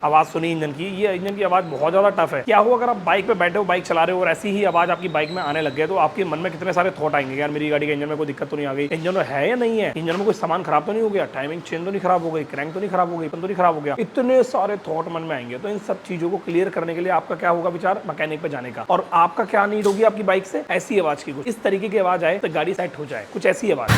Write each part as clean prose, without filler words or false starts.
आवाज सुनी इंजन की, ये इंजन की आवाज बहुत ज्यादा टफ है। क्या हो अगर आप बाइक पे बैठे हो, बाइक चला रहे हो और ऐसी ही आवाज आपकी बाइक में आने लग गए, तो आपके मन में कितने सारे थॉट आएंगे, यार मेरी गाड़ी के इंजन में कोई दिक्कत तो नहीं आ गई, इंजन में है या नहीं है, इंजन में कोई सामान खराब तो नहीं हो गया, टाइमिंग चेन तो नहीं खराब हो गई, क्रैंक तो नहीं खराब हो गई, तो नहीं खराब हो गया, इतने सारे थॉट मन में आएंगे। तो इन सब चीजों को क्लियर करने के लिए आपका क्या होगा विचार, मैकेनिक पे जाने का। और आपका क्या नीड होगी आपकी बाइक से, ऐसी आवाज की, कुछ इस तरीके की आवाज आए तो गाड़ी सेट हो जाए, कुछ ऐसी आवाज,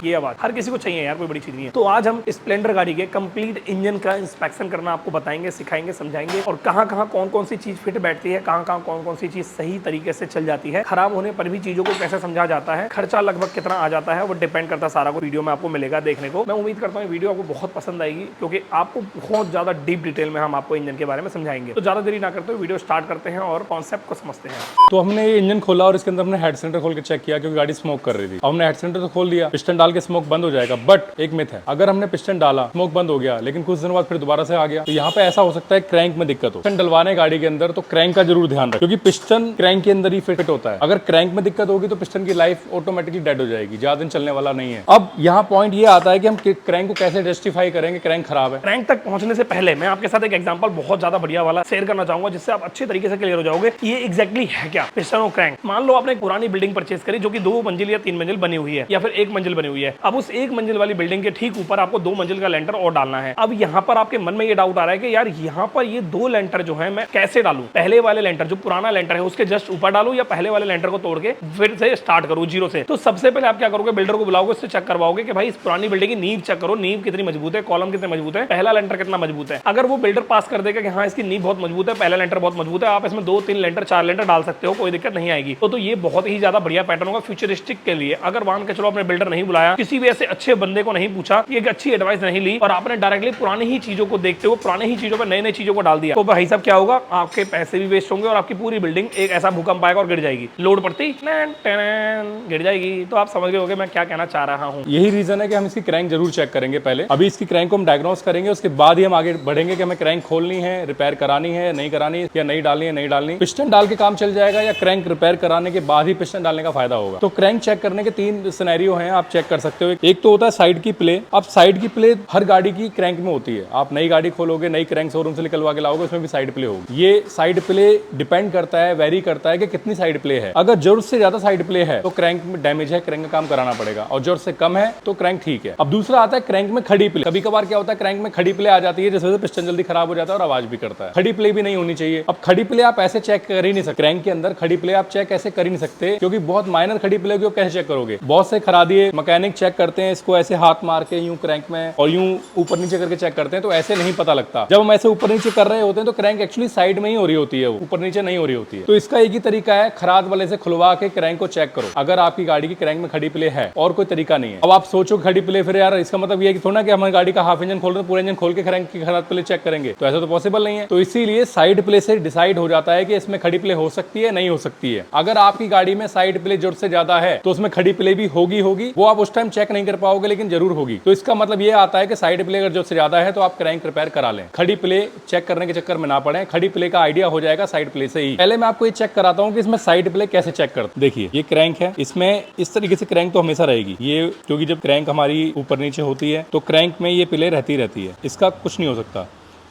ये आवाज हर किसी को चाहिए यार, कोई बड़ी चीज नहीं है। तो आज हम स्प्लेंडर गाड़ी के कंप्लीट इंजन का इंस्पेक्शन करना आपको बताएंगे, सिखाएंगे, समझाएंगे, और कहां कहां कौन कौन सी चीज फिट बैठती है, कहां कहां कौन कौन सी चीज सही तरीके से चल जाती है, खराब होने पर भी चीजों को कैसे समझा जाता है, खर्चा लगभग कितना आ जाता है, वो डिपेंड करता है सारा को वीडियो में आपको मिलेगा देखने को। मैं उम्मीद करता हूँ वीडियो आपको बहुत पसंद आएगी, क्योंकि आपको बहुत ज्यादा डीप डिटेल में हम आपको इंजन के बारे में समझाएंगे। तो ज्यादा देरी ना करते हुए वीडियो स्टार्ट करते हैं और कॉन्सेप्ट को समझते हैं। तो हमने ये इंजन खोला और इसके अंदर हमने हेड सिलेंडर खोल के चेक किया, क्योंकि गाड़ी स्मोक कर रही थी। हमने हेड सिलेंडर तो खोल दिया, पिस्टन डाल के स्मोक बंद हो जाएगा। बट एक मिथ है, अगर हमने पिस्टन डाला, स्मोक बंद हो गया, लेकिन कुछ दिनों बाद फिर दोबारा से आ गया, तो यहाँ पे ऐसा हो सकता है क्रैंक में दिक्कत हो। पिस्टन डलवाने गाड़ी के अंदर तो क्रैंक का जरूर ध्यान रखें, क्योंकि पिस्टन क्रैंक के अंदर ही फिट होता है। अगर क्रैंक में दिक्कत होगी तो पिस्टन की लाइफ ऑटोमेटिकली डेड हो जाएगी, ज्यादा दिन चलने वाला नहीं है। अब यहाँ पॉइंट ये आता है कि हम क्रैंक को कैसे जस्टिफाई करेंगे, क्रैंक खराब है। क्रैंक तक पहुंचने से पहले मैं आपके साथ एक एग्जांपल बहुत ज्यादा बढ़िया वाला शेयर करना चाहूंगा, जिससे आप अच्छे तरीके से क्लियर हो जाओगे ये एग्जैक्टली है क्या पिस्टन और क्रैंक। मान लो आपने एक पुरानी बिल्डिंग परचेज करी जो कि 2 मंजिल या 3 मंजिल बनी हुई है, या फिर 1 मंजिल बनी हुई है। अब उस 1 मंजिल वाली बिल्डिंग के ठीक ऊपर आपको 2 मंजिल का लेंटर और डालना है। अब यहाँ पर आपके मन में ये डाउट आ रहा है कि यार यहाँ पर ये 2 लेंटर जो है मैं कैसे डालूं, पहले वाले लेंटर जो पुराना लेंटर है उसके जस्ट ऊपर डालूं, या पहले वाले लेंटर को तोड़ के फिर से स्टार्ट करूं जीरो से। तो सबसे पहले आप क्या करोगे, बिल्डर को बुलाओगे, उससे चेक करवाओगे कि भाई इस पुरानी बिल्डिंग की नींव चेक करो, नींव कितनी मजबूत है, कॉलम कितने मजबूत है, पहला लेंटर कितना मजबूत है। अगर वो बिल्डर पास कर देगा कि हाँ इसकी नींव बहुत मजबूत है, पहला लेंटर बहुत मजबूत है, आप इसमें 2, 3 लेंटर, 4 लेंटर डाल सकते हो, कोई दिक्कत नहीं आएगी। तो ये बहुत ही ज्यादा बढ़िया पैटर्न होगा फ्यूचरिस्टिक के लिए। अगर मान के चलो आपने बिल्डर नहीं बुलाया, किसी भी ऐसे अच्छे बंदे को नहीं पूछा, एक अच्छी एडवाइस नहीं ली, और आपने डायरेक्टली पुरानी ही चीजों को देखते हो, पुरानी ही चीजों पर नई नई चीजों को डाल दिया, तो भाई साहब क्या होगा, आपके पैसे भी वेस्ट होंगे और आपकी पूरी बिल्डिंग एक ऐसा भूकंप आएगा और गिर जाएगी, लोड पड़ती गिर जाएगी। तो आप समझ गए होंगे मैं क्या कहना चाह रहा हूँ। यही रीजन है कि हम इसकी क्रैंक जरूर चेक करेंगे पहले। अभी इसकी क्रैंक को हम डायग्नोस करेंगे, उसके बाद ही हम आगे बढ़ेंगे कि हमें क्रैंक खोलनी है, रिपेयर करानी है, नहीं करानी, या नहीं डालनी है, नहीं डालनी। पिस्टन डाल के काम चल जाएगा, या क्रैंक रिपेयर कराने के बाद ही पिस्टन डालने का फायदा होगा। तो क्रैंक चेक करने के 3 सिनेरियो हैं, आप चेक कर सकते हो। एक तो होता है साइड की प्ले। अब साइड की प्ले हर गाड़ी की क्रैंक में होती है। आप नई गाड़ी खोलोगे, नई क्रैंक शोरूम से निकलवा के लाओगे, उसमें भी साइड प्ले होगी। ये साइड प्ले डिपेंड करता है, वेरी करता है कि कितनी साइड प्ले है। अगर जरूरत से ज्यादा साइड प्ले है तो क्रैंक में डैमेज है, क्रैंक का काम कराना पड़ेगा, और जरूरत से कम है तो क्रैंक ठीक है। अब दूसरा आता है क्रैंक में खड़ी प्ले। कभी कभार क्या होता है, क्रैंक में खड़ी प्ले आ जाती है, जिस वजह से पिस्टन जल्दी खराब हो जाता है और आवाज भी करता है। खड़ी प्ले भी नहीं होनी चाहिए। अब खड़ी प्ले आप ऐसे चेक कर ही नहीं सकते, क्रैंक के अंदर खड़ी प्ले आप चेक ऐसे कर ही नहीं सकते, क्योंकि बहुत माइनर खड़ी प्ले को कैसे चेक करोगे। बहुत से खरा दिए मैकेनिक चेक करते हैं इसको ऐसे हाथ मार के यूं क्रैंक में, और यूं ऊपर नीचे करके चेक करते हैं, तो ऐसे नहीं पता लगता। जब हम ऐसे ऊपर नीचे कर रहे होते हैं तो क्रैंक एक्चुअली साइड में ही हो रही होती है, ऊपर नीचे नहीं हो रही होती है। तो इसका एक ही तरीका है, खराद वाले से खुलवा के क्रैंक को चेक करो, अगर आपकी गाड़ी की क्रैंक में खड़ी प्ले है, और कोई तरीका नहीं है। अब आप सोचो खड़ी प्ले, फिर यार इसका मतलब ये है कि थोड़ा ना कि हमारी गाड़ी का हाफ इंजन खोल रहे हैं, पूरा इंजन खोल के क्रैंक की खराद प्ले चेक करेंगे, तो ऐसा तो पॉसिबल नहीं है। तो इसीलिए साइड प्ले से डिसाइड हो जाता है कि इसमें खड़ी प्ले हो सकती है, नहीं हो सकती है। अगर आपकी गाड़ी में साइड प्ले जरूरत से ज्यादा है तो उसमें खड़ी प्ले भी होगी, वो आप उस टाइम चेक नहीं कर पाओगे, लेकिन जरूर होगी। तो इसका मतलब ये आता है कि साइड प्ले अगर जरूरत से ज्यादा है तो आप क्रैंक रिपेयर करा लें, खड़ी प्ले चेक करने के चक्कर में ना पड़े। खड़ी प्ले का आइडिया हो जाएगा साइड प्ले से ही। पहले मैं आपको ये चेक कराता हूँ कि इसमें साइड प्ले कैसे चेक करते। देखिए ये क्रैंक है, इसमें इस तरीके से क्रैंक तो हमेशा रहेगी ये, क्योंकि जब क्रैंक हमारी ऊपर नीचे होती है तो क्रैंक में ये प्ले रहती है, इसका कुछ नहीं हो सकता।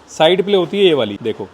साइड प्ले होती है ये वाली, देखो।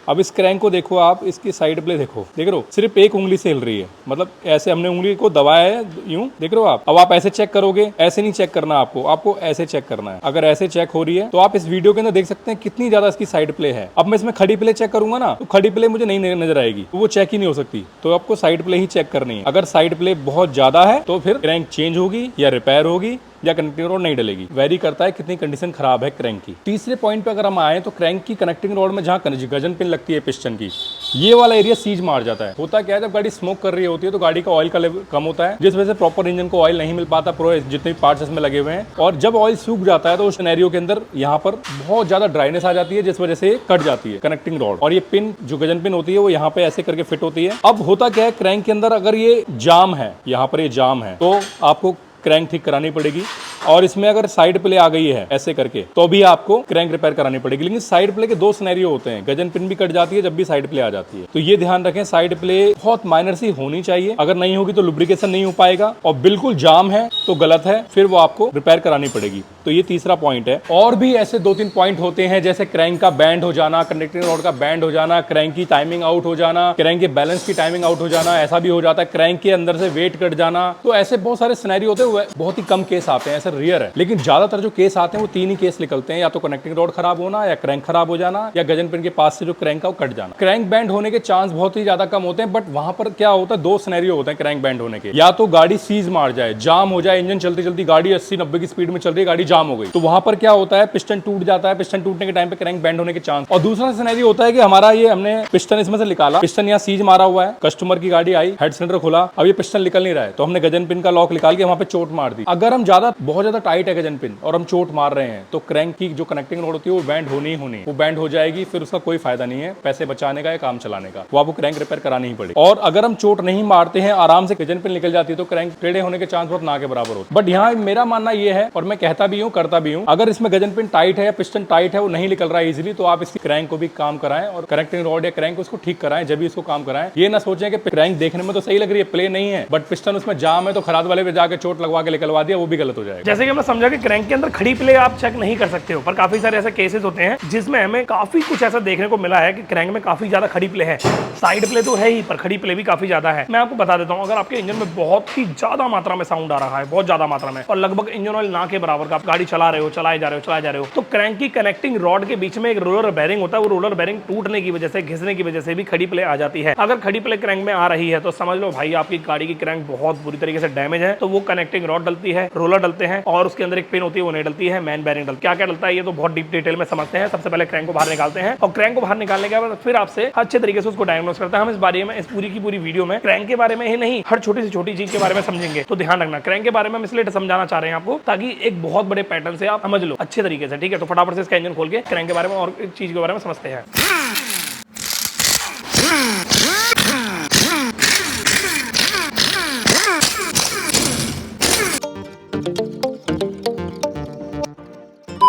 अब इस क्रैंक को देखो आप, इसकी साइड प्ले देखो, देख रहे हो सिर्फ एक उंगली से हिल रही है, मतलब ऐसे हमने उंगली को दबाया है यूं, देख रहे हो आप। अब आप ऐसे चेक करोगे, ऐसे नहीं चेक करना आपको ऐसे चेक करना है। अगर ऐसे चेक हो रही है तो आप इस वीडियो के अंदर देख सकते हैं कितनी ज्यादा इसकी साइड प्ले है। अब मैं इसमें खड़ी प्ले चेक करूंगा ना, तो खड़ी प्ले मुझे नहीं नजर आएगी, तो वो चेक ही नहीं हो सकती। तो आपको साइड प्ले ही चेक करनी है। अगर साइड प्ले बहुत ज्यादा है तो फिर क्रैंक चेंज होगी, या रिपेयर होगी, या कनेक्टिंग रोड नहीं डलेगी। वेरी करता है कितनी कंडीशन खराब है क्रैंक की। तीसरे पॉइंट पे अगर हम आए तो क्रैंक की कनेक्टिंग रोड में जहाँ गजन पिन लगती है पिस्टन की, ये वाला एरिया सीज मार जाता है। होता क्या है, जब गाड़ी स्मोक कर रही होती है तो गाड़ी का ऑयल का लेवल कम होता है, जिस वजह से प्रॉपर इंजन को ऑयल नहीं मिल पाता, पूरे जितने भी पार्ट्स इसमें लगे हुए हैं। और जब ऑयल सूख जाता है तो उस सिनेरियो के अंदर यहाँ पर बहुत ज्यादा ड्राइनेस आ जाती है, जिस वजह से कट जाती है कनेक्टिंग रोड। और ये पिन जो गजन पिन होती है वो यहाँ पे ऐसे करके फिट होती है। अब होता क्या है, क्रैंक के अंदर अगर ये जाम है, यहाँ पर ये जाम है, तो आपको क्रैंक ठीक करानी पड़ेगी। और इसमें अगर साइड प्ले आ गई है ऐसे करके तो भी आपको क्रैंक रिपेयर करानी पड़ेगी। लेकिन साइड प्ले के दो सिनेरियो होते हैं, गजन पिन भी कट जाती है जब भी साइड प्ले आ जाती है। तो ये ध्यान रखें, साइड प्ले बहुत माइनर सी होनी चाहिए, अगर नहीं होगी तो लुब्रिकेशन नहीं हो पाएगा, और बिल्कुल जाम है तो गलत है, फिर वो आपको रिपेयर करानी पड़ेगी। तो ये तीसरा पॉइंट है। और भी ऐसे 2-3 पॉइंट होते हैं, जैसे क्रैंक का बैंड हो जाना, कंडक्टिंग रॉड का बैंड हो जाना, क्रैंक की टाइमिंग आउट हो जाना, क्रैंक के बैलेंस की टाइमिंग आउट हो जाना, ऐसा भी हो जाता है, क्रैंक के अंदर से वेट कट जाना। तो ऐसे बहुत सारे सिनेरियो होते हैं, बहुत ही कम केस आते हैं, ऐसा रेयर है। लेकिन ज्यादातर जो केस आते हैं वो 3 ही केस निकलते हैं, या तो कनेक्टिंग रॉड खराब होना, या क्रैंक खराब हो जाना, या गजन पिन के पास से जो क्रैंक का वो कट जाना। क्रैंक बैंड होने के चांस बहुत ही ज्यादा कम होते हैं, बट वहां पर क्या होता है, 2 सिनेरियो होते हैं क्रैंक बैंड होने के। या तो गाड़ी सीज मार जाए, जाम हो जाए, इंजन चलती चलती गाड़ी 80-90 की स्पीड में चल रही है, गाड़ी जाम हो गई, तो वहां पर क्या होता है, पिस्टन टूट जाता है, पिस्टन टूटने के टाइम पे क्रैंक बैंड होने के चांस। और दूसरा सिनेरियो होता है कि हमारा ये हमने पिस्टन इसमें से निकाला, पिस्टन यहाँ सीज मारा हुआ है, कस्टमर की गाड़ी आई, हेड सिलेंडर खुला, अब ये पिस्टन निकल नहीं रहा है, तो हमने गजन पिन का लॉक निकाल के वहां पे चोट मार दी। अगर हम बहुत ज्यादा टाइट है गजन पिन और हम चोट मार रहे हैं, तो क्रैंक की जो कनेक्टिंग रॉड होती है वो बैंड होनी ही होनी है, वो बैंड हो जाएगी, फिर उसका कोई फायदा नहीं है पैसे बचाने का या काम चलाने का, वो आपको क्रैंक रिपेयर करानी ही पड़ेगी। और अगर हम चोट नहीं मारते हैं, आराम से गजन पिन निकल जाती है, तो क्रैंक टेढ़े होने के चांस बहुत ना के बराबर होते हैं। बट यहाँ मेरा मानना ये है, और मैं कहता भी हूँ करता भी हूँ, अगर इसमें गजन पिन टाइट है या पिस्टन टाइट है, वो नहीं निकल रहा है इजीली, तो आप इसकी क्रैंक को भी काम कराएं और कनेक्टिंग रॉड या क्रैंक उसको ठीक कराएं, जब भी इसको काम कराएं। ये ना सोचें कि क्रैंक देखने में तो सही लग रही है, प्ले नहीं है, बट पिस्टन उसमें जाम है, तो खराद वाले पे जाके चोट लगवा के निकलवा दिया, वो भी गलत हो जाएगा। जैसे कि हमने समझा कि क्रैंक के अंदर खड़ी प्ले आप चेक नहीं कर सकते हो, पर काफी सारे ऐसे केसेस होते हैं जिसमें हमें काफी कुछ ऐसा देखने को मिला है कि क्रैंक में काफी ज्यादा खड़ी प्ले है। साइड प्ले तो है ही, पर खड़ी प्ले भी काफी ज्यादा है। मैं आपको बता देता हूँ, अगर आपके इंजन में बहुत ही ज्यादा मात्रा में साउंड आ रहा है, बहुत ज्यादा मात्रा में, और लगभग इंजन ऑयल ना के बराबर का आप गाड़ी चला रहे हो, चलाए जा रहे हो, तो क्रैंक की कनेक्टिंग रॉड के बीच में एक रोलर बेरिंग होता है, वो रोलर बेरिंग टूटने की वजह से, घिसने की वजह से भी खड़ी प्ले आ जाती है। अगर खड़ी प्ले क्रैंक में आ रही है तो समझ लो भाई आपकी गाड़ी की क्रैंक बहुत बुरी तरीके से डैमेज है। तो वो कनेक्टिंग रॉड डलती है, रोलर डलते हैं, और उसके अंदर एक पिन होती है वो नहीं डलती है, मैन बेरिंग डलती है। क्या डलता है ये तो बहुत डीप डिटेल में समझते हैं। सबसे पहले क्रैंक को बाहर निकालते हैं, और क्रैंक को बाहर निकालने के बाद फिर आपसे अच्छे तरीके से उसको डायग्नोस करते हैं। हम इस बारे में, इस पूरी की पूरी वीडियो में क्रैंक के बारे में ही नहीं, हर छोटी से छोटी चीज के बारे में समझेंगे। तो ध्यान रखना, क्रैंक के बारे में हम इसलिए समझाना चाह रहे हैं आपको, ताकि एक बहुत बड़े पैटर्न से आप समझ लो अच्छे तरीके से। ठीक है, तो फटाफट से इसका इंजन खोल के क्रैंक के बारे में और एक चीज के बारे में समझते हैं।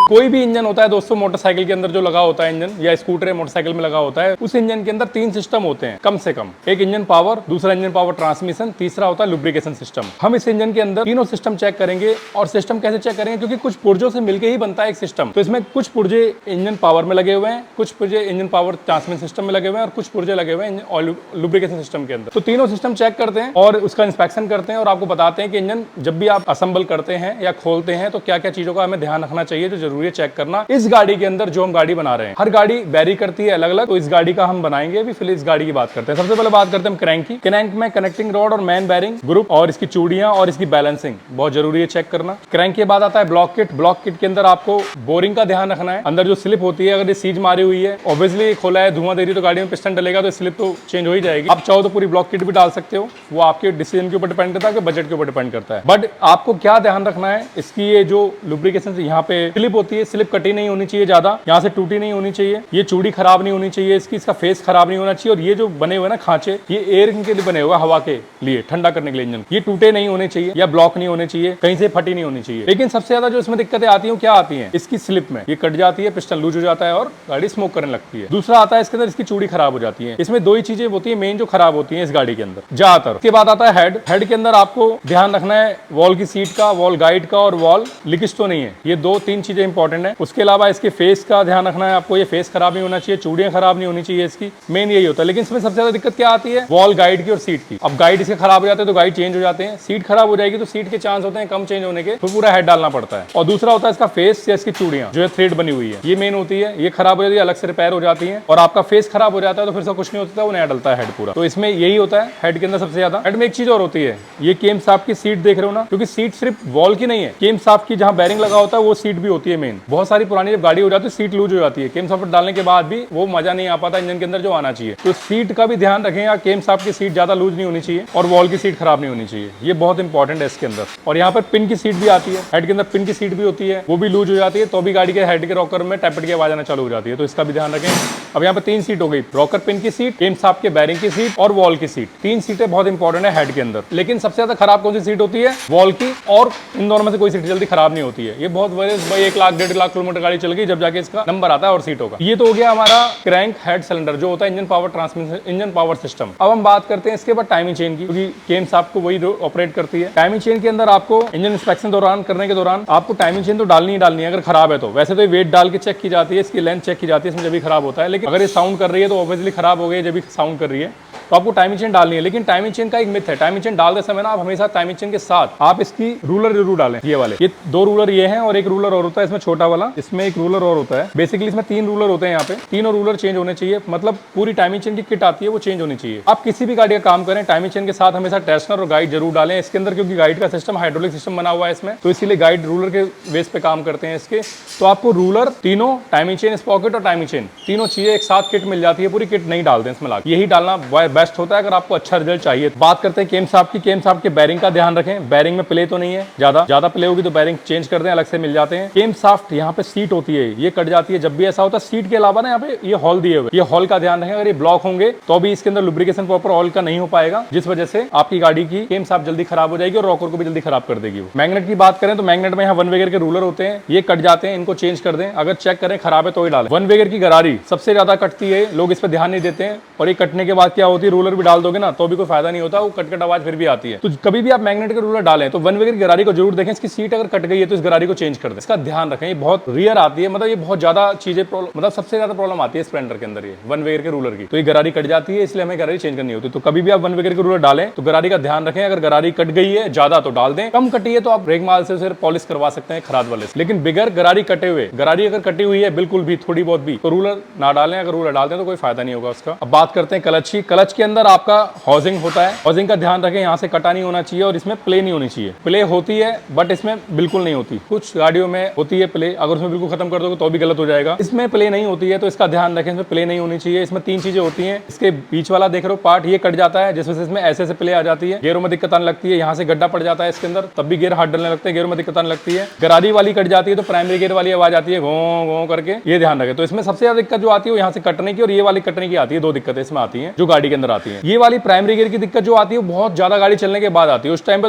कोई भी इंजन होता है दोस्तों, मोटरसाइकिल के अंदर जो लगा होता है इंजन, या स्कूटर या मोटरसाइकिल में लगा होता है, उस इंजन के अंदर 3 सिस्टम होते हैं कम से कम। एक इंजन पावर, दूसरा इंजन पावर ट्रांसमिशन, तीसरा होता है लुब्रिकेशन सिस्टम। हम इस इंजन के अंदर तीनों सिस्टम चेक करेंगे। और सिस्टम कैसे चेक करेंगे, क्योंकि कुछ पुर्जों से मिलकर ही बनता है एक सिस्टम। तो इसमें कुछ पुर्जे इंजन पावर में लगे हुए हैं, कुछ पुर्जे इंजन पावर ट्रांसमिशन सिस्टम में लगे हुए हैं, और कुछ पुर्जे लगे हुए हैं लुब्रिकेशन सिस्टम के अंदर। तो तीनों सिस्टम चेक करते हैं और उसका इंस्पेक्शन करते हैं, और आपको बताते हैं कि इंजन जब भी आप असेंबल करते हैं या खोलते हैं तो क्या क्या चीजों का हमें ध्यान रखना चाहिए, जो जरूरी है चेक करना इस गाड़ी के अंदर जो हम गाड़ी बना रहे हैं। हर गाड़ी वेरी करती है अलग अलग, तो इस गाड़ी का हम बनाएंगे अभी। फिर इस गाड़ी की बात करते हैं। सबसे पहले बात करते हैं हम क्रैंक की। क्रैंक में कनेक्टिंग रॉड और मैन बेरिंग ग्रुप और इसकी चूड़ियां और इसकी बैलेंसिंग बहुत जरूरी है चेक करना। क्रैंक के बाद आता है ब्लॉक किट। ब्लॉक किट के अंदर आपको बोरिंग का ध्यान रखना है। अंदर जो स्लिप होती है, अगर ये सीज मारी हुई है, ऑब्वियसली खोला है, धुआं दे रही है, तो गाड़ी में पिस्टन डलेगा तो स्लिप तो चेंज हो ही जाएगी। आप चाहो तो पूरी ब्लॉक किट भी डाल सकते हो, वो आपके डिसीजन के ऊपर डिपेंड करता है, कि बजट के ऊपर डिपेंड करता है। बट आपको क्या ध्यान रखना है, इसकी ये जो लुब्रिकेशन यहाँ पे स्लिप होती है, स्लिप कटी नहीं होनी चाहिए ज्यादा, यहाँ से टूटी नहीं होनी चाहिए, ये चूड़ी खराब नहीं होनी चाहिए, इसका फेस खराब नहीं होना चाहिए, और ये जो बने हुए ना खांचे, ये एयर के लिए बने हुए, हवा के लिए, ठंडा करने के लिए इंजन, ये टूटे नहीं होने चाहिए या ब्लॉक नहीं होने चाहिए, कहीं से फटी नहीं होनी चाहिए। लेकिन सबसे ज्यादा जो इसमें दिक्कतें आती है क्या आती है, इसकी स्लिप में ये कट जाती है, पिस्टन लूज हो जाता है और गाड़ी स्मोक करने लगती है। दूसरा आता है इसके अंदर इसकी चूड़ी खराब हो जाती है। इसमें 2 ही चीजें होती है मेन जो खराब होती है इस गाड़ी के अंदर ज्यादातर। उसके बाद आता है हेड। हेड के अंदर आपको ध्यान रखना है वॉल की सीट का, वॉल गाइड का, और वॉल लीकेज तो नहीं है। ये 2-3 चीजें इंपॉर्टेंट है। उसके अलावा इसके फेस का ध्यान रखना है आपको, ये फेस खराब नहीं होना चाहिए, चूड़ियां खराब नहीं होनी चाहिए, इसकी मेन यही होता है। लेकिन इसमें सबसे ज्यादा दिक्कत क्या आती है, वॉल गाइड की और सीट की। अब गाइड इसके खराब हो जाते हैं तो गाइड चेंज हो जाते हैं, सीट खराब हो जाएगी तो सीट के चांस होते हैं कम चेंज होने के, तो पूरा हेड डालना पड़ता है। और दूसरा होता है इसका फेस या इसकी चूड़ियां जो है थ्रेड बनी हुई है, ये मेन होती है, ये खराब हो जाती है, अलग से रिपेयर हो जाती है। और आपका फेस खराब हो जाता है तो फिर सब कुछ नहीं होता, वो नया डलता है हेड पूरा। तो इसमें यही होता है हेड के अंदर सबसे ज्यादा। हेड में एक चीज और होती है, ये केम साफ की सीट देख रहे हो ना, क्योंकि सीट सिर्फ वॉल की नहीं है, केम साफ की जहां बैरिंग लगा होता है वो सीट भी होती है मेन। बहुत सारी पुरानी जब गाड़ी हो जाती है सीट लूज हो जाती है, केम सॉफ्ट डालने के बाद भी वो मजा नहीं आ पाता इंजन के अंदर जो आना चाहिए। तो सीट का भी ध्यान रखें, या केम सॉफ्ट की सीट ज्यादा लूज नहीं होनी चाहिए और वॉल की सीट खराब नहीं होनी चाहिए, ये बहुत इंपॉर्टेंट है इसके अंदर। और यहाँ पर पिन की सीट भी आती है, हेड के अंदर पिन की सीट भी होती है, वो भी लूज हो जाती है तो भी गाड़ी के हेड के रॉकर में टैपेट की आवाज आना चालू हो जाती है, तो इसका भी ध्यान रखें। अब यहाँ पर 3 सीट हो गई, रॉकर पिन की सीट, केम सॉफ्ट के बैरिंग की सीट और वॉल की सीट। 3 सीटें बहुत इंपॉर्टेंट है हेड के अंदर। लेकिन सबसे ज्यादा खराब कौन सी सीट होती है? वॉल की, और इन दोनों में से कोई सीट जल्दी खराब नहीं होती है। ये बहुत भाई 1 लाख 1.5 लाख किलोमीटर गाड़ी चल गई जब जाके इसका नंबर आता है और सीट होगा। ये तो हो गया हमारा क्रैंक हेड सिलेंडर जो होता है engine power transmission, engine power system. अब हम बात करते हैं इसके बाद टाइमिंग चेन की, क्योंकि केम सॉफ्ट को वही ऑपरेट करती है। टाइमिंग चेन के अंदर आपको इंजन इंस्पेक्शन दौरान करने के दौरान आपको टाइमिंग चेन तो डालनी ही डालनी है अगर खराब है तो। वैसे तो वेट डाल के चेक की जाती है, इसकी लेंथ चेक की जाती है, इसमें जब भी खराब होता है। लेकिन अगर ये साउंड कर रही है तो ऑब्वियसली खराब हो गई, जब भी साउंड कर रही है तो आपको टाइमिंग चेन डालनी है। लेकिन टाइमिंग चेन का एक मिथ है, टाइमिंग चेन डालते समय ना आप हमेशा टाइमिंग चेन के साथ आप इसकी रूलर जरूर डालें। ये वाले, ये 2 रूलर ये हैं और एक रूलर और होता है इसमें छोटा वाला, इसमें एक रूलर और होता है। बेसिकली इसमें 3 रूलर होते हैं, यहाँ पे तीनों रूलर चेंज होने चाहिए। मतलब पूरी टाइमिंग चेन की किट आती है वो चेंज होनी चाहिए। आप किसी भी गाड़ी का काम करें टाइमिंग चेन के साथ हमेशा टेंशनर और गाइड जरूर डालें इसके अंदर, क्योंकि गाइड का सिस्टम हाइड्रोलिक सिस्टम बना हुआ है इसमें, तो इसीलिए गाइड रूलर के बेस पे काम करते हैं इसके। तो आपको रूलर, तीनों, टाइमिंग चेन, स्पॉकेट और टाइमिंग चेन, तीनों चीजें एक साथ किट मिल जाती है। पूरी किट नहीं डालते इसमें लाके, यही डालना बेस्ट होता है अगर आपको अच्छा रिजल्ट चाहिए। बात करते हैं केम सॉफ्ट की। केम सॉफ्ट के बैरिंग का ध्यान रखें, बैरिंग में प्ले तो नहीं है, ज्यादा प्ले होगी तो बैरिंग चेंज कर दें, अलग से मिल जाते हैं। केम सॉफ्ट यहाँ पे सीट होती है, ये कट जाती है जब भी ऐसा होता है। सीट के अलावा ना यहाँ पे ये हॉल दिए हुए, ये हॉल का ध्यान रखें, अगर ये ब्लॉक होंगे तो भी इसके अंदर लुब्रिकेशन प्रॉपर ऑयल का नहीं हो पाएगा, जिस वजह से आपकी गाड़ी की केम सॉफ्ट जल्दी खराब हो जाएगी और रॉकर को भी जल्दी खराब कर देगी। मैग्नेट की बात करें तो मैग्नेट में यहाँ 1 वेगर के रूलर होते हैं, ये कट जाते हैं, इनको चेंज कर दें। अगर चेक करें खराब है तो ही डालें। 1 वेगर की गरारी सबसे ज्यादा कटती है, लोग इस पर ध्यान नहीं देते हैं, और ये कटने के बाद क्या होती है, रूलर भी डाल दोगे ना तो भी कोई फायदा नहीं होता, वो कट आवाज फिर भी आती है। तो कभी भी आप मैग्नेट के रूलर डालें तो 1 वेगर की गरारी को जरूर देखें, इसकी सीट अगर कट गई है तो इस गरारी को चेंज कर दें, इसका ध्यान रखें। ये बहुत रियर आती है, मतलब ये बहुत ज्यादा चीजें मतलब सबसे ज्यादा प्रॉब्लम आती है स्प्लेंडर के अंदर ये 1 वेगर के रूलर की, तो ये गरारी कट जाती है, इसलिए हमें गरारी चेंज करनी होती है। तो कभी भी आप 1 वेगर के रूलर डालें तो गरारी का ध्यान रखें, अगर गरारी कट गई है ज्यादा तो डाल दें, कम कटी है तो आप ब्रेक माल से उसे पॉलिश करवा सकते हैं खराद वाले से। लेकिन बिगर गरारी कटे हुए, गरारी अगर कटी हुई है बिल्कुल भी थोड़ी बहुत भी, तो रूलर ना डालें। अगर रूलर डालते हैं तो कोई फायदा नहीं होगा उसका। अब बात करते हैं क्लच की। क्लच के अंदर आपका हाउसिंग होता है, हाउसिंग का ध्यान रखें, यहाँ से कटा नहीं होना चाहिए और इसमें प्ले नहीं होनी चाहिए। प्ले होती है बट इसमें बिल्कुल नहीं होती, कुछ गाड़ियों में होती है प्ले, अगर उसमें बिल्कुल खत्म कर दोगे तो भी गलत हो जाएगा। इसमें प्ले नहीं होती है तो इसका ध्यान रखें, इसमें प्ले नहीं होनी चाहिए। इसमें 3 चीजें होती हैं, इसके बीच वाला देख रहे हो पार्ट, ये कट जाता है जिस वजह से इसमें ऐसे प्ले आ जाती है, गेयरों में दिक्कत आने लगती है, यहाँ से गड्ढा पड़ जाता है इसके अंदर, तब भी गियर हाथ डलने लगते हैं, गेयरों में दिक्कत आने लगती है। गरारी वाली कट जाती है तो प्राइमरी गियर वाली आवाज आती है घों घों करके, ये ध्यान रखें। तो इसमें सबसे ज्यादा दिक्कत जो आती है वो यहाँ से कटने की और ये वाली कटने की आती है। 2 दिक्कतें इसमें आती है जो गाड़ी के अंदर आती है। ये वाली प्राइमरी गियर की दिक्कत जो आती है वो बहुत ज्यादा गाड़ी चलने के बाद आती है, उस टाइम पे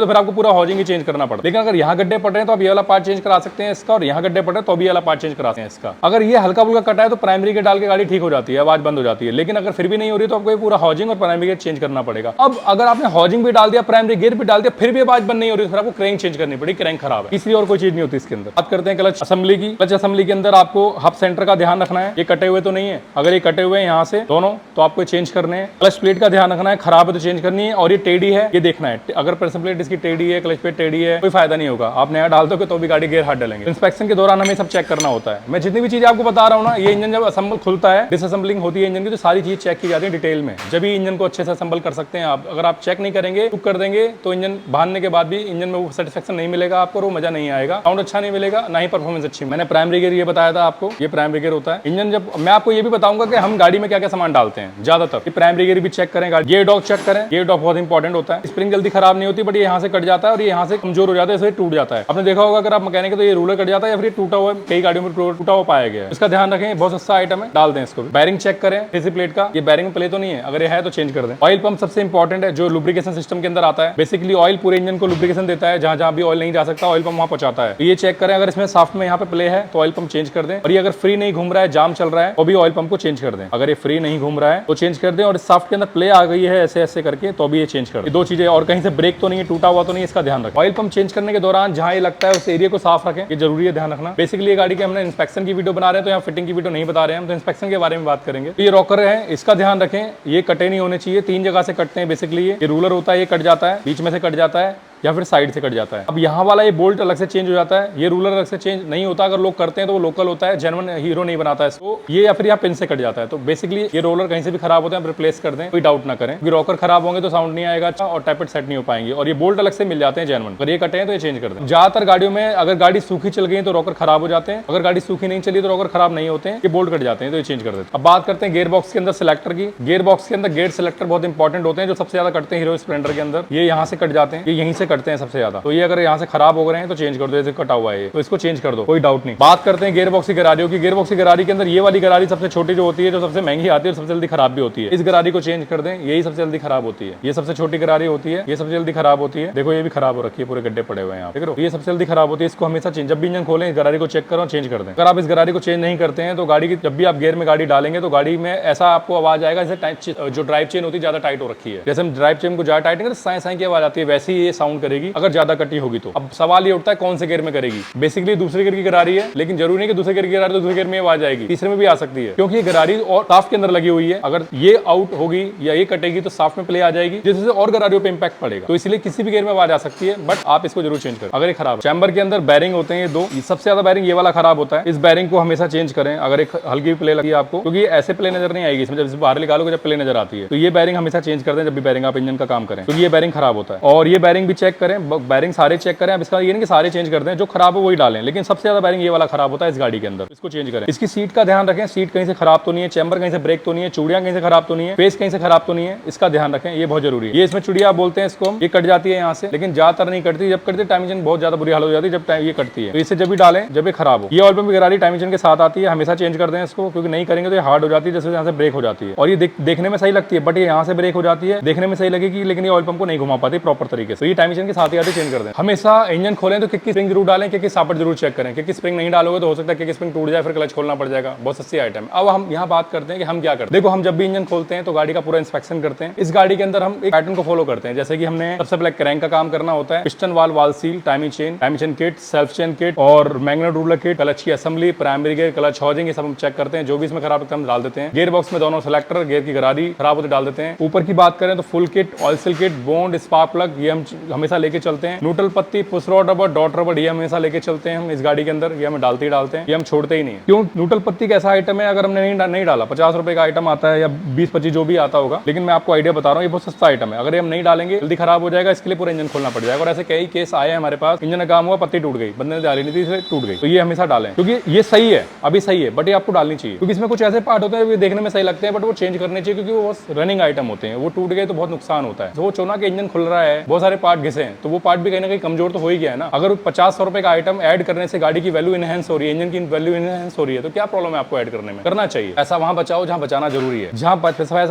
तो फिर आपको पूरा हाउसिंग ही चेंज करना पड़ता है। लेकिन अगर यहाँ गड्ढे पड़ रहे हैं तो आप ये वाला पार्ट चेंज करा सकते हैं इसका, और यहाँ गड्ढे पड़ रहे हैं तो भी ये वाला पार्ट चेंज करा सकते हैं इसका। अगर ये हल्का फुल्का कटा है तो प्राइमरी गियर डाल के गाड़ी ठीक हो जाती है, आवाज बंद हो जाती है। लेकिन अगर फिर भी नहीं हो रही तो आपको पूरा हाउसिंग और प्राइमरी गियर चेंज करना पड़ेगा। अब अगर आपने हाउसिंग भी डाल दिया, प्राइमरी गियर भी डाल दिया, फिर भी आवाज बंद नहीं हो रही, फिर आपको क्रैंक चेंज करनी पड़ेगी, क्रैंक खराब है, इसलिए और कोई चीज नहीं होती इसके अंदर। बात करते हैं क्लच असेंबली की। क्लच असेंबली के अंदर आपको हब सेंटर का ध्यान रखना है, ये कटे हुए तो नहीं है, अगर ये कटे हुए हैं यहाँ से दोनों तो आपको चेंज करने हैं। क्लच प्लेट का ध्यान रखना है, खराब है तो चेंज करनी है, और ये टेढ़ी है ये देखना है, अगर प्रेशर प्लेट इसकी टेढ़ी है, क्लच प्लेट टेढ़ी है, कोई फायदा नहीं होगा, आप नया डाल दोगे तो भी गाड़ी गियर हाथ डालेंगे। इंस्पेक्शन के दौरान हमें सब चेक करना होता है। मैं जितनी भी चीजें आपको बता रहा हूँ ना, ये इंजन जब असेंबल खुलता है, डिसअसेंबलिंग होती है इंजन की, तो सारी चीज चेक की जाती है डिटेल में, जब भी इंजन को अच्छे से असेंबल कर सकते हैं आप। अगर आप चेक नहीं करेंगे, टुक कर देंगे, तो इंजन बांधने के बाद भी इंजन में वो सेटिस्फेक्शन नहीं मिलेगा आपको, वो मजा नहीं आएगा, साउंड अच्छा नहीं मिलेगा, ना ही परफॉर्मेंस अच्छी। मैंने प्राइमरी गियर ये बताया था आपको, ये प्राइमरी गियर होता है। इंजन जब मैं आपको ये भी बताऊंगा कि हम गाड़ी में क्या क्या सामान डालते हैं ज्यादातर, ये प्राइमरी गियर भी चेक करें, गियर डॉग चेक करें, गियर डॉग बहुत इंपॉर्टेंट होता है। स्प्रिंग जल्दी खराब नहीं होती, बट ये यहाँ से कट जाता है और ये यहाँ से कमजोर हो जाता है, इसलिए टूट जाता है। आपने देखा होगा अगर आप मैकेनिक तो ये रूलर कट जाता है या फिर टूटा हुआ, कई गाड़ियों में टूटा हुआ पाया गया है, इसका ध्यान रखें, बहुत सस्ता आइटम है, डाल दें इसको। बैरिंग चेक करें एसी प्लेट का, ये बैरिंग में प्ले तो नहीं है, अगर ये है तो चेंज कर दें। ऑयल पंप सबसे इंपॉर्टेंट है, जो लुब्रिकेशन सिस्टम के अंदर आता है, बेसिकली ऑयल पूरे इंजन को लुब्रिकेशन देता है, जहां जहां भी ऑयल नहीं जा सकता ऑयल पंप वहां पहुंचाता है। तो ये चेक करें, अगर इसमें सॉफ्ट में यहाँ पे प्ले है तो ऑयल पंप चेंज कर दें, और ये अगर फ्री नहीं घूम रहा है, जाम चल रहा है, तो भी ऑयल पंप को चेंज कर दें। अगर ये फ्री नहीं घूम रहा है तो चेंज कर दें, और सॉफ्ट के अंदर प्ले आ गई है ऐसे ऐसे करके तो भी ये चेंज कर दें। 2 चीजें, और कहीं से ब्रेक तो नहीं है, टूटा हुआ तो नहीं, इसका ध्यान रखें। ऑयल पंप चेंज करने के दौरान जहां ये लगता है उस एरिया को साफ रखें, ये जरूरी है ध्यान रखना। बेसिकली ये गाड़ी के हमने इंस्पेक्शन की वीडियो बना रहे हैं तो यहाँ फिटिंग की वीडियो नहीं बता रहे हैं, हम तो इंस्पेक्शन के बारे में बात करेंगे। तो ये रॉकर है, इसका ध्यान रखें, ये कटे नहीं होने चाहिए, 3 जगह से कटते हैं बेसिकली। ये रूलर होता है, ये कट जाता है, बीच में से कट जाता है, या फिर साइड से कट जाता है। अब यहाँ वाला ये बोल्ट अलग से चेंज हो जाता है, ये रूलर अलग से चेंज नहीं होता। अगर लोग करते हैं तो वो लोकल होता है, जेन्युइन हीरो नहीं बनाता है। तो ये या फिर यहाँ पिन से कट जाता है। तो बेसिकली ये रोलर कहीं से भी खराब होते हैं, रिप्लेस कर दें, कोई डाउट ना करें, क्योंकि रॉकर खराब होंगे तो साउंड नहीं आएगा अच्छा और टैपेट सेट नहीं हो पाएंगे। और ये बोल्ट अलग से मिल जाते हैं जेन्युइन, अगर ये कटे हैं तो ये चेंज कर दें। ज्यादातर गाड़ियों में अगर गाड़ी सूखी चल गई तो रॉकर खराब हो जाते हैं, अगर गाड़ी सूखी नहीं चली तो रॉकर खराब नहीं होते हैं, ये बोल्ट कट जाते हैं तो ये चेंज कर देते हैं। अब बात करते हैं गियर बॉक्स के अंदर सिलेक्टर की। गियर बॉक्स के अंदर गेट सिलेक्टर बहुत इंपॉर्टेंट होते हैं, जो सबसे ज्यादा कटते हैं हीरो स्प्लेंडर के अंदर। ये यहाँ से कट जाते हैं, ये यहीं से कटते हैं सबसे ज्यादा। तो ये अगर यहाँ से खराब हो रहे हैं तो चेंज कर दो, जैसे कटा हुआ है तो इसको चेंज कर दो, कोई डाउट नहीं। बात करते हैं गियर बॉक्स की गरारियों की। गियर बॉक्स की गरारी के अंदर ये वाली गरारी सबसे छोटी जो होती है, जो सबसे महंगी आती है और सबसे जल्दी खराब भी होती है। इस गरारी को चेंज कर दें, यही सबसे जल्दी खराब होती है। ये सबसे छोटी गरारी होती है, ये सबसे जल्दी खराब होती है। देखो ये भी खराब हो रखी है, पूरे गड्ढे पड़े हुए हैं यहाँ, देख रहे हो, ये सबसे जल्दी खराब होती है। इसको हमेशा चेंज, जब भी इंजन खोलें इस गरारी को चेक करो, चेंज कर दें। अगर आप इस गरारी को चेंज नहीं करते हैं तो गाड़ी की, जब भी आप गियर में गाड़ी डालेंगे तो गाड़ी में ऐसा आपको आवाज आएगा जैसे जो ड्राइव चेन होती है ज्यादा टाइट हो रखी है। जैसे हम ड्राइव चेन को ज्यादा टाइट करें साई साई की आवाज आती है, वैसे ही ये साउंड करेगी अगर ज्यादा कटी होगी तो। अब सवाल ये उठता है कौन से गियर में करेगी। बेसिकली दूसरे गियर की गरारी है, लेकिन जरूरी नहीं कि दूसरे गियर की गरारी तो दूसरे गियर में आवाज आएगी, तीसरे में भी आ सकती है, क्योंकि ये गरारी और साफ्ट के अंदर लगी हुई है। अगर ये आउट होगी या ये कटेगी तो साफ्ट में प्ले आ जाएगी, जिससे और गरारियों पे इंपैक्ट पड़ेगा। तो इसलिए किसी भी गियर में आवाज आ सकती है, बट आप इसको जरूर चेंज करें अगर ये खराब है। चैम्बर के अंदर बैरिंग होते हैं ये दो, सबसे ज्यादा बैरिंग ये वाला खराब होता है। इस बैरिंग को हमेशा चेंज करें अगर एक हल्की प्ले लगी आपको, क्योंकि ऐसे प्ले नजर नहीं आएगी इसमें, जब बाहर निकालोगे जब प्ले नजर आती है। तो ये बैरिंग हमेशा चेंज कर दें जब भी बैरिंग आप इंजन का काम करें, क्योंकि ये बैरिंग खराब होता है। और ये बैरिंग भी चेक करें, बैरिंग सारे चेक करें। अब इसका ये नहीं कि सारे चेंज कर दें, जो खराब हो वही डालें, लेकिन सबसे ज्यादा बैरिंग ये वाला खराब होता है इस गाड़ी के अंदर, इसको चेंज करें। इसकी सीट का ध्यान रखें, सीट कहीं से खराब तो नहीं है, चैम्बर कहीं से ब्रेक तो नहीं है, चूड़ियां कहीं से खराब तो नहीं है, फेस कहीं से खराब तो नहीं है, इसका ध्यान रखें, ये बहुत जरूरी है। ये इसमें चूड़िया बोलते हैं इसको, ये कट जाती है यहाँ से, लेकिन ज्यादातर नहीं कटती। जब कटती है टाइम इंजन बहुत ज्यादा बुरी हालत हो जाती है, जब ये कटती है। तो इसे जब भी डालें जब ये खराब हो। ये ऑयल पंप की गरारी टाइम इंजन के साथ आती है, हमेशा चेंज कर दें इसको, क्योंकि नहीं करेंगे तो ये हार्ड हो जाती है, जैसे यहाँ से ब्रेक हो जाती है। और ये देखने में सही लगती है, बट ये यहाँ से ब्रेक हो जाती है, देखने में सही लगेगी, लेकिन ये ऑयल पंप को नहीं घुमा पाती प्रॉपर तरीके से। तो ये टाइम इंजन के साथ ही आती, चेंज कर दें। हमेशा इंजन खोलें तो किक की स्प्रिंग जरूर डालें, किक की सापट जरूर चेक करें। किक की स्प्रिंग नहीं डालोगे तो हो सकता है किक स्प्रिंग टूट जाए, फिर क्लच खोलना पड़ जाएगा। बहुत सस्ती आइटम है। अब हम यहाँ बात करते हैं कि हम क्या करते हैं। देखो हम जब भी इंजन खोलते हैं तो गाड़ी का पूरा इंस्पेक्शन करते हैं। इस गाड़ी के अंदर हम एक पैटर्न को फॉलो करते हैं, जैसे कि हमने सबसे पहले क्रैंक का काम करना होता है, पिस्टन वाल seal, timing chain kit, self chain kit और मैग्नेट रूलर किट, क्लच की assembly, primary gear, clutch housing, ये सब हम चेक करते हैं। जो भी इसमें खराब है हम डाल देते हैं। गियर बॉक्स में दोनों सिलेक्टर, गियर की गरारी खराब होते डाल देते हैं। ऊपर की बात करें तो full kit, oil seal kit, bond, spark plug, ये हम हमेशा लेके चलते हैं। न्यूट्रल पत्ती, push rod rubber, dot rubber, ये हमेशा लेके चलते हैं हम इस गाड़ी के अंदर। ये हमें डालते हैं, ये हम छोड़ते ही नहीं है। क्यों? न्यूट्रल पत्ती कैसा आइटम है, अगर हमने नहीं डाला, 50 रुपए का आइटम आता है या 20-25 जो भी आता होगा, लेकिन मैं आपको आइडिया बता रहा हूँ, ये बहुत सस्ता आइटम है। अगर हम नहीं डालेंगे जल्दी खराब हो जाएगा, इसके लिए पूरा इंजन खोलना पड़ जाएगा। और ऐसे कई केस आए हमारे पास, इंजन का काम हुआ, पत्ती टूट गई, बंदे ने डाली नहीं थी इसलिए टूट गई। तो ये हमेशा डालें, क्योंकि ये सही है, अभी सही है, बट ये आपको डालनी चाहिए, क्योंकि इसमें कुछ ऐसे पार्ट होते हैं देखने में सही लगते हैं, बट वो चेंज करने चाहिए, क्योंकि वो रनिंग आइटम होते हैं। वो टूट गए तो बहुत नुकसान होता है। वो चोना के इंजन खुल रहा है, बहुत सारे पार्ट घिसे हैं, तो वो पार्ट भी कहीं ना कहीं कमजोर तो हो ही गया है ना। अगर 50-100 रुपए का आइटम ऐड करने से गाड़ी की वैल्यू इनहेंस हो रही है, इंजन की वैल्यू इनहेंस हो रही है, तो क्या प्रॉब्लम है आपको ऐड करने में? करना चाहिए। पैसा वहां बचाओ जहां बचाना जरूरी है। जहां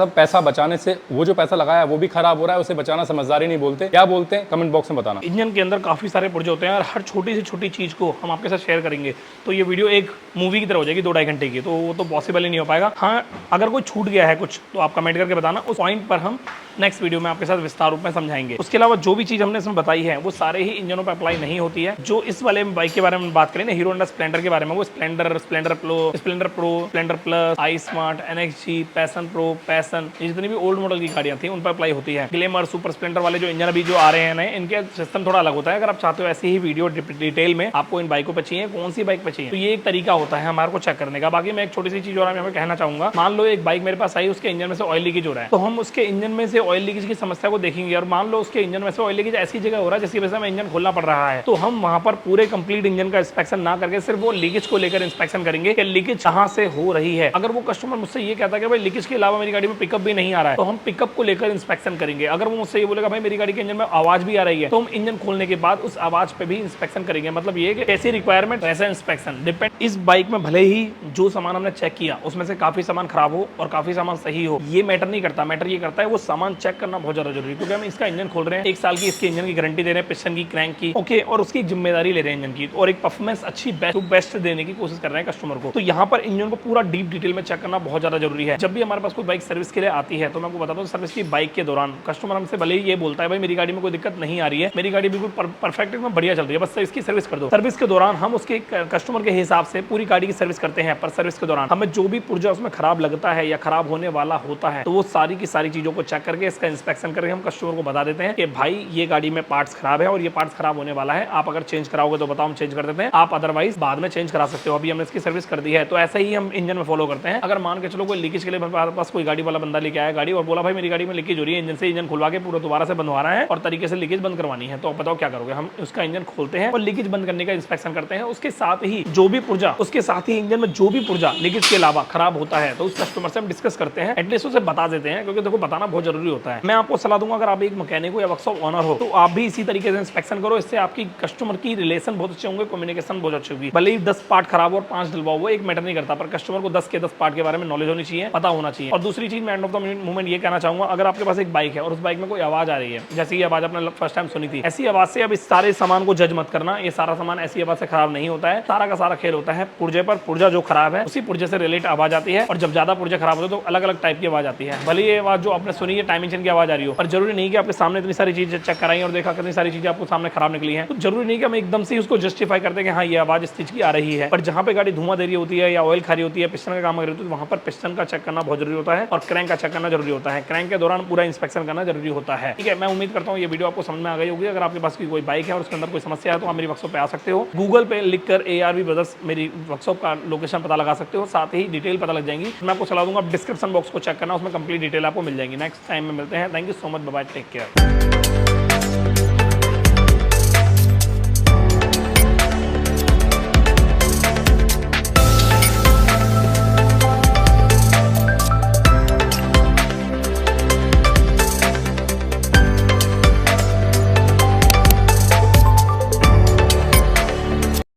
पैसा बचाने से वो जो पैसा लगाया वो भी खराब हो रहा है, उसे बचाना समझदारी नहीं बोलते। क्या बोलते हैं कमेंट बॉक्स में बताना। इंजन के अंदर काफी सारे पुर्जे होते हैं और हर छोटी से छोटी चीज को हम आपके साथ शेयर करेंगे, तो ये वीडियो एक मूवी की तरह हो जाएगी 2-2.5 घंटे की, तो वो तो पॉसिबल ही नहीं हो पाएगा। हाँ, अगर कोई छूट गया है कुछ तो आप कमेंट करके बताना, उस पॉइंट पर हम नेक्स्ट वीडियो में आपके साथ विस्तार रूप में समझाएंगे। उसके अलावा जो भी चीज हमने इसमें बताई है वो सारे ही इंजनों पर अप्लाई नहीं होती है। जो इस वाले बाइक के बारे में बात करें ना, हीरो होंडा स्प्लेंडर के बारे में, वो Splendor Pro, Splendor Plus, I Smart, NXG, Passion Pro, Passion, ये जितनी भी ओल्ड मॉडल की गाड़ियां थी उन पर अप्लाई होती है। ग्लैमर, सुपर स्प्लेंडर वाले जो इंजन अभी जो आ रहे हैं नए, इनके सिस्टम थोड़ा अलग होता है। अगर आप चाहते हो ऐसी ही वीडियो डिटेल में आपको इन बाइकों पर चाहिए, कौन सी बाइक पे चाहिए, तो ये एक तरीका होता है हमारे को चेक करने का। बाकी मैं एक छोटी सी चीज और यहाँ पे कहना चाहूंगा, मान लो एक बाइक मेरे पास आई, उसके इंजन में से ऑयल लीकेज हो रहा है, तो हम उसके इंजन में से ऑयल लीकेज की समस्या को देखेंगे। और मान लो उसके इंजन में से ऑयल लीकेज ऐसी जगह हो रहा है जिसकी वजह से हमें इंजन खोलना पड़ रहा है, तो हम वहां पर पूरे कंप्लीट इंजन का इंस्पेक्शन ना करके सिर्फ वो लीकेज को लेकर इंस्पेक्शन करेंगे कि लीकेज कहां से हो रही है। अगर वो कस्टमर मुझसे ये कहता है कि भाई लीकेज के अलावा मेरी गाड़ी में पिकअप भी नहीं आ रहा है, तो हम पिकअप को लेकर इंस्पेक्शन करेंगे। अगर वो मुझसे ये बोलेगा भाई मेरी गाड़ी के इंजन में आवाज भी आ रही है, तो हम इंजन खोलने के बाद उस आवाज पे भी इंस्पेक्शन करेंगे। मतलब ये कि ऐसी रिक्वायरमेंट वैसा इंस्पेक्शन डिपेंड। इस बाइक में भले ही जो सामान हमने चेक किया उसमें से काफी सामान खराब हो और काफी सामान सही हो, ये मैटर नहीं करता। मैटर ये करता है वो सामान चेक करना बहुत ज्यादा जरूरी है, क्योंकि हम इसका इंजन खोल रहे हैं, 1 साल की इसके इंजन की गारंटी दे रहे हैं, पिस्टन की, क्रैंक की, ओके, और उसकी जिम्मेदारी ले रहे हैं इंजन की, और एक परफॉर्मेंस अच्छी बेस्ट देने की कोशिश कर रहे हैं कस्टमर को। तो यहाँ पर इंजन को पूरा डीप डिटेल में चेक करना बहुत ज्यादा जरूरी है। जब भी हमारे पास कोई बाइक सर्विस के लिए आती है तो मैं आपको बताता हूँ, सर्विस की बाइक के दौरान कस्टमर हमसे भले ही ये बोलता है भाई मेरी गाड़ी में कोई दिक्कत नहीं आ रही है, मेरी गाड़ी बिल्कुल परफेक्ट में बढ़िया चल रही है, बस इसकी सर्विस कर दो। सर्विस के दौरान हम उसके कस्टमर के हिसाब से पूरी गाड़ी की सर्विस करते हैं, पर सर्विस के दौरान हमें जो भी पुर्जा उसमें खराब लगता है या खराब होने वाला होता है, तो वो सारी की सारी चीजों को चेक करके इसका इंस्पेक्शन करके हम कस्टमर को बता देते हैं कि भाई ये गाड़ी में पार्ट्स खराब है और ये पार्ट्स खराब होने वाला है, आप अगर चेंज कराओगे तो बताओ हम चेंज कर देते हैं, आप अदरवाइज बाद में चेंज करा सकते हो। अभी हमने इसकी सर्विस कर दी है। तो ऐसा ही हम इंजन में फॉलो करते हैं। अगर मान के चलो कोई लीकेज के लिए हमारे पास कोई गाड़ी वाला बंदा लेके आया गाड़ी और बोला भाई मेरी गाड़ी में लीकेज हो रही है, इंजन से इंजन खुलवा के पूरा दोबारा से बंधवाना है और तरीके से लीकेज बंद करवानी है, तो आप बताओ क्या करोगे? हम उसका इंजन खोलते हैं और लीकेज बंद करने का इंस्पेक्शन करते हैं। उसके साथ ही जो भी पुर्जा, उसके साथ ही इंजन में जो भी पुर्जा लीकेज के अलावा खराब होता है तो उस कस्टमर से हम डिस्कस करते हैं, एटलीस्ट उसे बता देते हैं, क्योंकि देखो बताना बहुत जरूरी होता है। मैं आपको सलाह दूंगा अगर आप एक मैकेनिक हो या वर्कशॉप ओनर हो तो आप भी इसी तरीके से इंस्पेक्शन करो। इससे आपकी कस्टमर की रिलेशन बहुत अच्छे होंगे, कम्युनिकेशन बहुत अच्छी होगी। भले ही 10 पार्ट खराब हो और 5 डलवाओ, वो एक मैटर नहीं करता, पर कस्टमर को 10 के 10 पार्ट के बारे में नॉलेज होनी चाहिए, पता होना चाहिए। और दूसरी चीज मैं एंड ऑफ द मोमेंट ये कहना चाहूंगा, अगर आपके पास एक बाइक है और उस बाइक में कोई आवाज आ रही है, जैसे ये आवाज आपने फर्स्ट टाइम सुनी थी, ऐसी आवाज से अब इस सारे सामान को जज मत करना। ये सारा सामान ऐसी आवाज से खराब नहीं होता है। सारा का सारा खेल होता है पुर्जे पर। पुर्जा जो खराब है उसी पुर्जे से रिलेट आवाज आती है, और जब ज्यादा पुर्जे खराब होते हैं तो अलग अलग टाइप की आवाज आती है। भले ये आवाज जो आपने सुनी है टाइम इंजन की आवाज आ रही हो, पर जरूरी नहीं कि आपके सामने इतनी सारी चीजें चेक कराई और देखा कितनी सारी चीजें आपको सामने खराब निकली है, तो जरूरी नहीं कि हम एकदम से उसको जस्टिफाई करते हैं कि हाँ ये आवाज इस चीज की आ रही है। पर जहां पे गाड़ी धुआं दे रही होती है या ऑयल खा रही होती है, पिस्टन का काम कर रही होती है, वहां पर पिस्टन का चेक करना बहुत जरूरी होता है और क्रैंक का चेक करना जरूरी होता है। क्रैंक के दौरान पूरा इंस्पेक्शन करना जरूरी होता है। ठीक है, मैं उम्मीद करता हूँ ये वीडियो आपको समझ में आ गई होगी। अगर आपके पास कोई बाइक है और उसके अंदर कोई समस्या है तो आप मेरी वर्कशॉप पे आ सकते हो। गूगल पे लिखकर ARV ब्रदर्स मेरी वर्कशॉप का लोकेशन पता लगा सकते हो, साथ ही डिटेल पता लग जाएंगी। मैं आपको सलाह दूंगा डिस्क्रिप्शन बॉक्स को चेक करना, उसमें कंप्लीट डिटेल आपको मिल जाएगी। नेक्स्ट टाइम में मिलते हैं। Thank you so much, bye bye, take care.